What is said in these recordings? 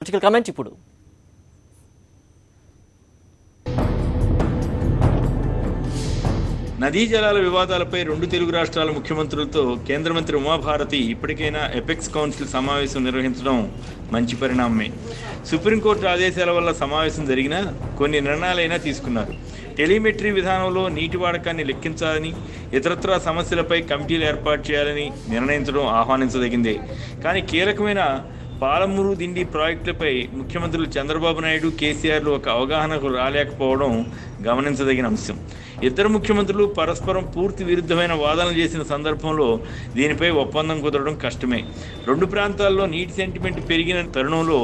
Political comment ఇప్పుడు. నదీ జలాల వివాదాలపై రెండు తెలుగు రాష్ట్రాల ముఖ్యమంత్రులతో కేంద్ర మంత్రి ఉమాభారతి ఇప్పటికైనా ఎపెక్స్ కౌన్సిల్ సమావేశం నిర్వహించడం మంచి పరిణామమే. సుప్రీంకోర్టు ఆదేశాల వల్ల సమావేశం జరిగినా కొన్ని నిర్ణయాలైనా తీసుకున్నారు. టెలిమెట్రీ విధానంలో నీటి వాడకాన్ని లెక్కించాలని, ఇతరత్రా సమస్యలపై కమిటీలు ఏర్పాటు చేయాలని నిర్ణయించడం ఆహ్వానించదగిందే. కానీ కీలకమైన పాలమూరు దిండి ప్రాజెక్టులపై ముఖ్యమంత్రులు చంద్రబాబు నాయుడు, కేసీఆర్లు ఒక అవగాహనకు రాలేకపోవడం గమనించదగిన అంశం. ఇద్దరు ముఖ్యమంత్రులు పరస్పరం పూర్తి విరుద్ధమైన వాదనలు చేసిన సందర్భంలో దీనిపై ఒప్పందం కుదరడం కష్టమే. రెండు ప్రాంతాల్లో నీటి సెంటిమెంట్ పెరిగిన తరుణంలో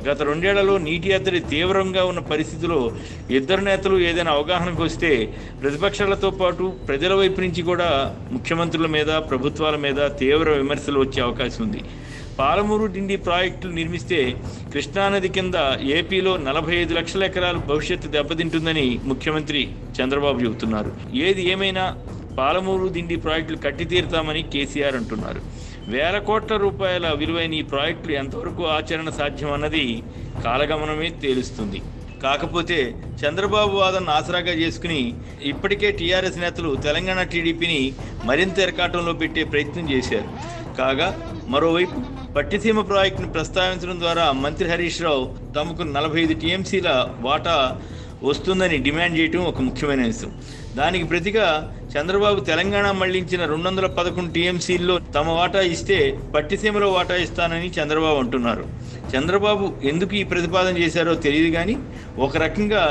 గత రెండేళ్లలో నీటి ఎద్దడి తీవ్రంగా ఉన్న పరిస్థితిలో ఇద్దరు నేతలు ఏదైనా అవగాహనకు వస్తే ప్రతిపక్షాలతో పాటు ప్రజల వైపు నుంచి కూడా ముఖ్యమంత్రుల మీద, ప్రభుత్వాల మీద తీవ్ర విమర్శలు వచ్చే అవకాశం ఉంది. పాలమూరు డిండి ప్రాజెక్టులు నిర్మిస్తే కృష్ణానది కింద ఏపీలో 45 లక్షల ఎకరాల భవిష్యత్తు దెబ్బతింటుందని ముఖ్యమంత్రి చంద్రబాబు చెబుతున్నారు. ఏది ఏమైనా పాలమూరు దిండి ప్రాజెక్టులు కట్టి తీరుతామని కేసీఆర్ అంటున్నారు. వేల కోట్ల రూపాయల విలువైన ఈ ప్రాజెక్టులు ఎంతవరకు ఆచరణ సాధ్యమన్నది కాలగమనమే తేలుస్తుంది. కాకపోతే చంద్రబాబు వాదనను ఆసరాగా చేసుకుని ఇప్పటికే టీఆర్ఎస్ నేతలు తెలంగాణ టీడీపీని మరింత ఎరకాటంలో పెట్టే ప్రయత్నం చేశారు. కాగా మరోవైపు పట్టిసీమ ప్రాజెక్టును ప్రస్తావించడం ద్వారా మంత్రి హరీష్ రావు తమకు 45 టీఎంసీల వాటా వస్తుందని డిమాండ్ చేయడం ఒక ముఖ్యమైన అంశం. దానికి ప్రతిగా చంద్రబాబు తెలంగాణ మళ్లించిన 211 టీఎంసీల్లో తమ వాటా ఇస్తే పట్టిసీమలో వాటా ఇస్తానని చంద్రబాబు అంటున్నారు. చంద్రబాబు ఎందుకు ఈ ప్రతిపాదన చేశారో తెలియదు, కానీ ఒక రకంగా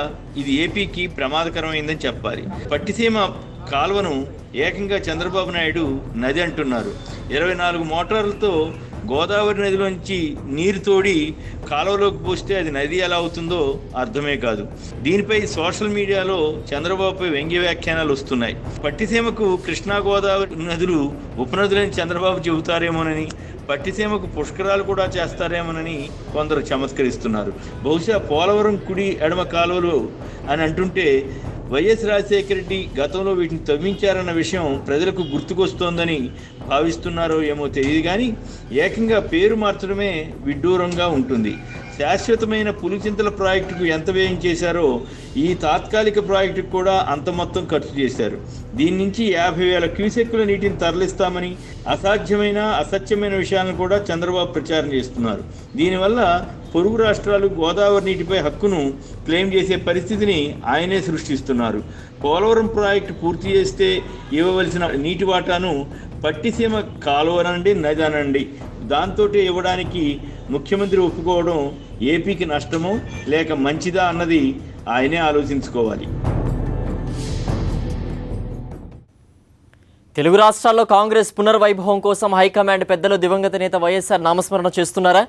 ఇది ఏపీకి ప్రమాదకరమైందని చెప్పాలి. పట్టిసీమ కాలువను ఏకంగా చంద్రబాబు నాయుడు నది అంటున్నారు. 24 మోటార్లతో గోదావరి నదిలోంచి నీరు తోడి కాలువలోకి పోస్తే అది నది ఎలా అవుతుందో అర్థమే కాదు. దీనిపై సోషల్ మీడియాలో చంద్రబాబుపై వ్యంగ్య వ్యాఖ్యానాలు వస్తున్నాయి. పట్టిసీమకు కృష్ణా గోదావరి నదులు ఉపనదులని చంద్రబాబు చెబుతారేమోనని, పట్టిసీమకు పుష్కరాలు కూడా చేస్తారేమోనని కొందరు చమత్కరిస్తున్నారు. బహుశా పోలవరం కుడి ఎడమ కాలువలు అని అంటుంటే వైఎస్ రాజశేఖర రెడ్డి గతంలో వీటిని తవ్వించారన్న విషయం ప్రజలకు గుర్తుకొస్తోందని భావిస్తున్నారో ఏమో తెలియదు, కానీ ఏకంగా పేరు మార్చడమే విడ్డూరంగా ఉంటుంది. శాశ్వతమైన పులిచింతల ప్రాజెక్టుకు ఎంత వ్యయం చేశారో ఈ తాత్కాలిక ప్రాజెక్టుకు కూడా అంత మొత్తం ఖర్చు చేశారు. దీని నుంచి 50,000 క్యూసెక్కుల నీటిని తరలిస్తామని అసాధ్యమైన అసత్యమైన విషయాలను కూడా చంద్రబాబు ప్రచారం చేస్తున్నారు. దీనివల్ల పొరుగు రాష్ట్రాలు గోదావరి నీటిపై హక్కును క్లెయిమ్ చేసే పరిస్థితిని ఆయనే సృష్టిస్తున్నారు. పోలవరం ప్రాజెక్టు పూర్తి చేస్తే ఇవ్వవలసిన నీటి వాటాను పట్టిసీమ కాలువనండి, నది అనండి, దాంతో ఇవ్వడానికి ముఖ్యమంత్రి ఒప్పుకోవడం ఏపీకి నష్టమో లేక మంచిదా అన్నది ఆయనే ఆలోచించుకోవాలి. తెలుగు రాష్ట్రాల్లో కాంగ్రెస్ పునర్వైభవం కోసం హైకమాండ్ పెద్దలు దివంగత నేత వైఎస్ఆర్ నామస్మరణ చేస్తున్నారా?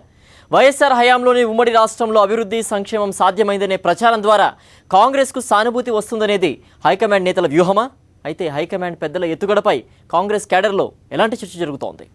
వైఎస్ఆర్ హయాంలోని ఉమ్మడి రాష్ట్రంలో అభివృద్ధి, సంక్షేమం సాధ్యమైందనే ప్రచారం ద్వారా కాంగ్రెస్కు సానుభూతి వస్తుందనేది హైకమాండ్ నేతల వ్యూహమా? అయితే హైకమాండ్ పెద్దల ఎత్తుగడపై కాంగ్రెస్ క్యాడర్లో ఎలాంటి చర్చ జరుగుతోంది?